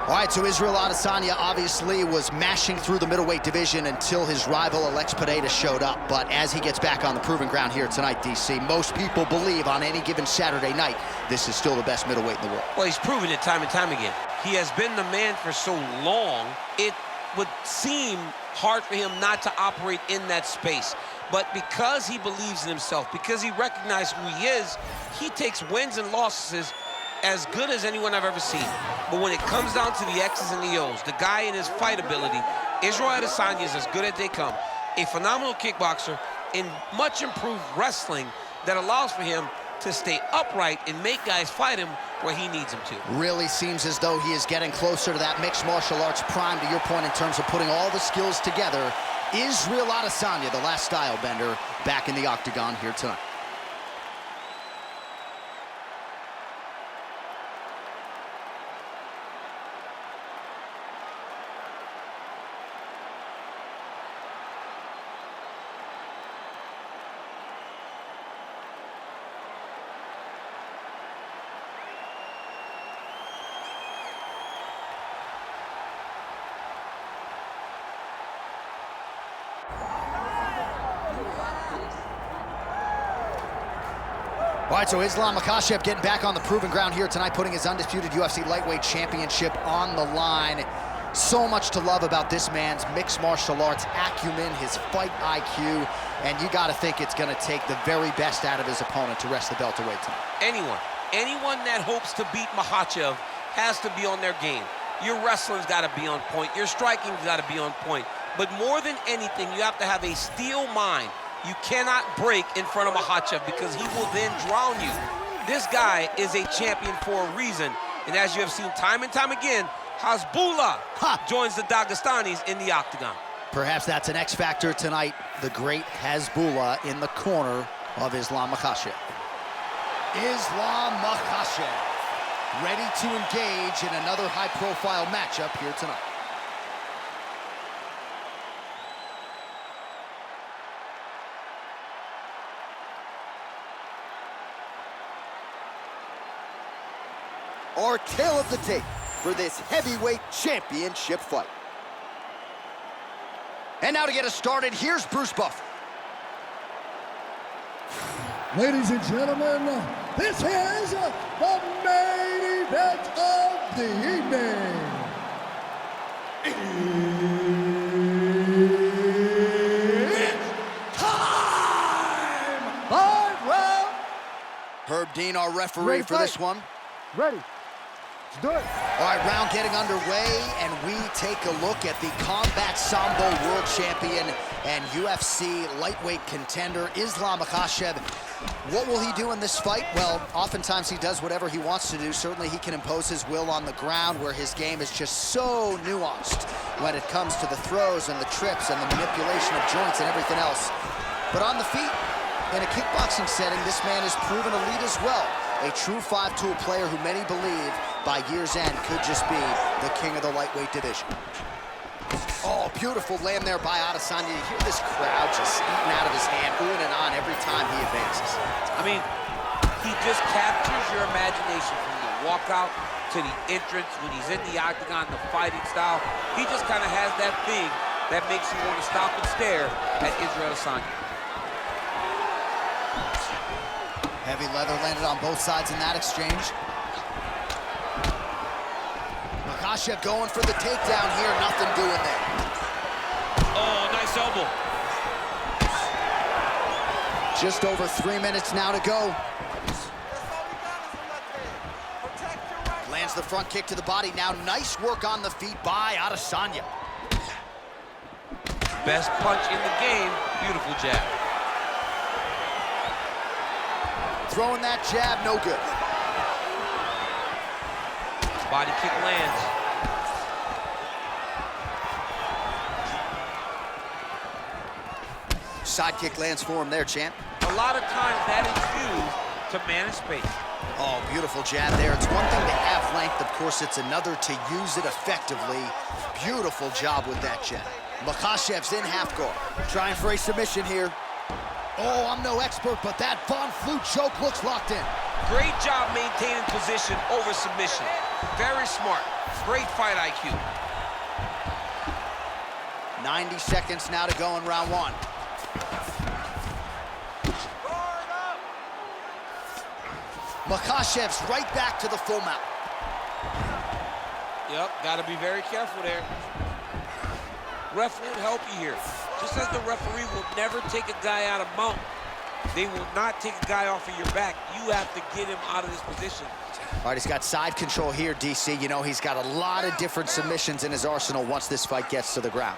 All right, so Israel Adesanya obviously was mashing through the middleweight division until his rival Alex Pereira showed up. But as he gets back on the proving ground here tonight, DC, most people believe on any given Saturday night, this is still the best middleweight in the world. Well, he's proven it time and time again. He has been the man for so long, it would seem hard for him not to operate in that space. But because he believes in himself, because he recognizes who he is, he takes wins and losses as good as anyone I've ever seen. But when it comes down to the X's and the O's, the guy in his fight ability, Israel Adesanya is as good as they come. A phenomenal kickboxer in much improved wrestling that allows for him to stay upright and make guys fight him where he needs them to. Really seems as though he is getting closer to that mixed martial arts prime, to your point, in terms of putting all the skills together. Israel Adesanya, the last style bender, back in the octagon here tonight. All right, so Islam Makhachev getting back on the proving ground here tonight, putting his undisputed UFC lightweight championship on the line. So much to love about this man's mixed martial arts acumen, his fight IQ, and you got to think it's going to take the very best out of his opponent to wrest the belt away tonight. Anyone that hopes to beat Makhachev has to be on their game. Your wrestling's got to be on point. Your striking's got to be on point. But more than anything, you have to have a steel mind. You cannot break in front of Makhachev because he will then drown you. This guy is a champion for a reason. And as you have seen time and time again, Hasbullah joins the Dagestanis in the octagon. Perhaps that's an X factor tonight. The great Hasbullah in the corner of Islam Makhachev. Islam Makhachev ready to engage in another high-profile matchup here tonight. Our tale of the tape for this heavyweight championship fight. And now to get us started, here's Bruce Buffer. Ladies and gentlemen, this is the main event of the evening. It's time! 5 rounds. Herb Dean, our referee for this one. Ready. Let's do it. All right, round getting underway, and we take a look at the Combat Sambo World Champion and UFC lightweight contender, Islam Makhachev. What will he do in this fight? Well, oftentimes he does whatever he wants to do. Certainly he can impose his will on the ground, where his game is just so nuanced when it comes to the throws and the trips and the manipulation of joints and everything else. But on the feet, in a kickboxing setting, this man is proven elite as well. A true five-tool player who many believe by year's end could just be the king of the lightweight division. Oh, beautiful land there by Adesanya. You hear this crowd just eating out of his hand, oohing and on every time he advances. I mean, he just captures your imagination from the walkout to the entrance, when he's in the octagon, the fighting style. He just kind of has that thing that makes you want to stop and stare at Israel Adesanya. Heavy leather landed on both sides in that exchange. Makhachev going for the takedown here, nothing doing there. Oh, nice elbow. Just over 3 minutes now to go. Lands the front kick to the body. Now nice work on the feet by Adesanya. Best punch in the game, beautiful jab. Throwing that jab, no good. Body kick lands. Side kick lands for him there, champ. A lot of times that is used to manage space. Oh, beautiful jab there. It's one thing to have length, of course, it's another to use it effectively. Beautiful job with that jab. Makhachev's in half guard, trying for a submission here. Oh, I'm no expert, but that Von Flue choke looks locked in. Great job maintaining position over submission. Very smart. Great fight IQ. 90 seconds now to go in round one. Makhachev's right back to the full mount. Yep, got to be very careful there. Ref won't help you here. Just as the referee will never take a guy out of mount, they will not take a guy off of your back. You have to get him out of this position. All right, he's got side control here, DC. You know, he's got a lot of different submissions in his arsenal once this fight gets to the ground.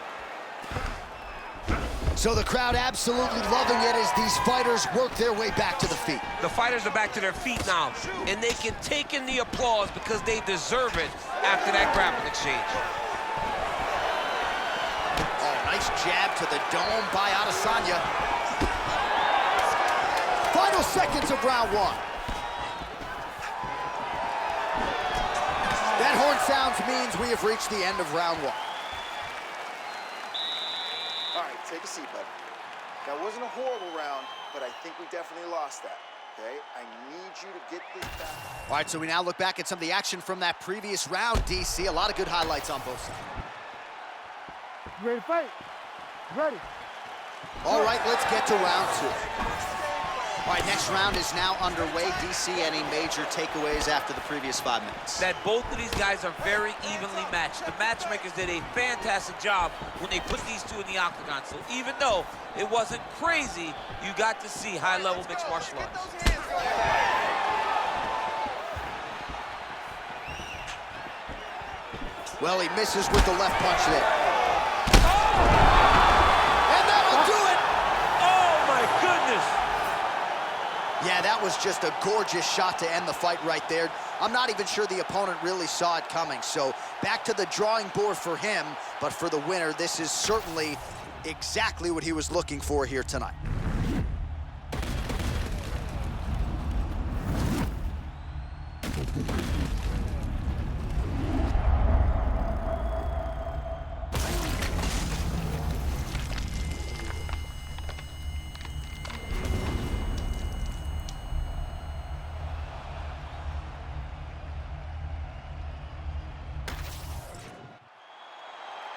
So the crowd absolutely loving it as these fighters work their way back to the feet. The fighters are back to their feet now, and they can take in the applause because they deserve it after that grappling exchange. Oh, nice jab to the dome by ADESANYA. Final seconds of round one. That horn sounds means we have reached the end of round one. All right, take a seat, bud. That wasn't a horrible round, but I think we definitely lost that, okay? I need you to get this back. All right, so we now look back at some of the action from that previous round, DC. A lot of good highlights on both sides. You ready to fight? Ready. All right, let's get to round two. All right, next round is now underway. DC, any major takeaways after the previous 5 minutes? That both of these guys are very evenly matched. The matchmakers did a fantastic job when they put these two in the octagon. So even though it wasn't crazy, you got to see high-level mixed martial arts. Well, he misses with the left punch there. And that'll do it! Oh, my goodness! Yeah, that was just a gorgeous shot to end the fight right there. I'm not even sure the opponent really saw it coming. So back to the drawing board for him, but for the winner, this is certainly exactly what he was looking for here tonight.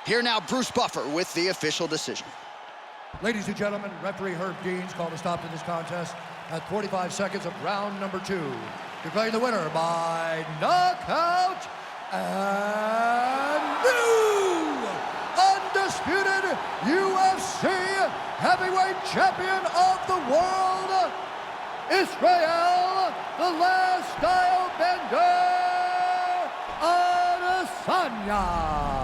Here now, Bruce Buffer with the official decision. Ladies and gentlemen, referee Herb Deans called a stop to this contest at 45 seconds of round number 2. Declaring the winner by knockout and new undisputed UFC heavyweight champion of the world, Israel, the last style bender, ADESANYA.